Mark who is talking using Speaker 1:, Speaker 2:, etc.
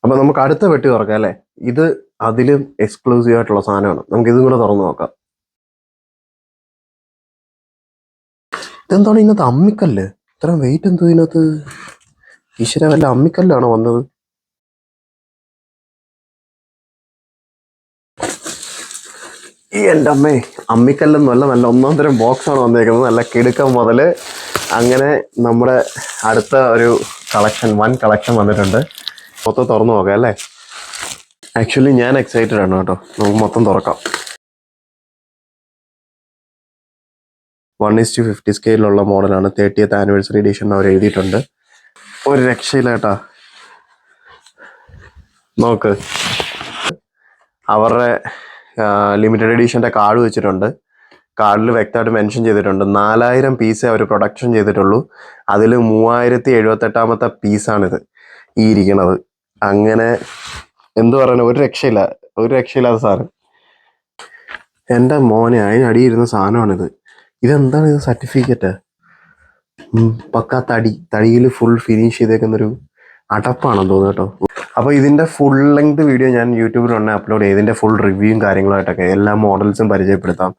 Speaker 1: അപ്പൊ നമുക്ക് അടുത്ത പെട്ടി തുറക്കാം അല്ലേ? ഇത് അതിലും എക്സ്ക്ലൂസീവ് ആയിട്ടുള്ള സാധനമാണ്. നമുക്ക് ഇതും കൂടെ തുറന്നു നോക്കാം. ഇതെന്താണ് ഇതിനകത്ത് അമ്മിക്കല്ല്? ഇത്രയും വെയിറ്റ് എന്തോ ഇതിനകത്ത്? ഈശ്വര, വല്ല അമ്മിക്കല്ലാണോ വന്നത്? ഈ എൻ്റെ അമ്മേ, അമ്മിക്കല്ലൊന്നുമല്ല, നല്ല ഒന്നാം തരം ബോക്സാണ് വന്നേക്കുന്നത്. നല്ല കിടുക്കം മുതൽ അങ്ങനെ നമ്മുടെ അടുത്ത ഒരു വൻ കളക്ഷൻ വന്നിട്ടുണ്ട്. മൊത്തം തുറന്നു നോക്കാം അല്ലേ? ആക്ച്വലി ഞാൻ എക്സൈറ്റഡ് ആണ് കേട്ടോ. നമുക്ക് മൊത്തം തുറക്കാം. 1:50 സ്കെയിലുള്ള മോഡലാണ്. 30th ആനിവേഴ്സറി എഡിഷൻ അവർ എഴുതിയിട്ടുണ്ട്. ഒരു രക്ഷയില്ല കേട്ടാ. നോക്ക്, അവരുടെ ലിമിറ്റഡ് എഡിഷൻ്റെ കാർഡ് വെച്ചിട്ടുണ്ട്. കാർഡിൽ വ്യക്തമായിട്ട് മെൻഷൻ ചെയ്തിട്ടുണ്ട് 4000 പീസേ അവർ പ്രൊഡക്ഷൻ ചെയ്തിട്ടുള്ളൂ. അതിൽ 3078ാമത്തെ പീസാണിത് ഈ ഇരിക്കണത്. അങ്ങനെ എന്തു പറയുന്നത്, ഒരു രക്ഷയില്ലാത്ത സാധനം. എൻ്റെ മോനെ, അതിനടിയിരുന്ന സാധനമാണിത്. ഇതെന്താണ് ഇത്? സർട്ടിഫിക്കറ്റ് പക്കാ തടിയിൽ ഫുൾ ഫിനിഷ് ചെയ്തേക്കുന്നൊരു അടപ്പാണെന്ന് തോന്നുന്നു കേട്ടോ. അപ്പോൾ ഇതിൻ്റെ ഫുൾ ലെങ്ത് വീഡിയോ ഞാൻ യൂട്യൂബിൽ അപ്ലോഡ് ചെയ്ത് ഇതിൻ്റെ ഫുൾ റിവ്യൂവും കാര്യങ്ങളായിട്ടൊക്കെ എല്ലാ മോഡൽസും പരിചയപ്പെടുത്താം.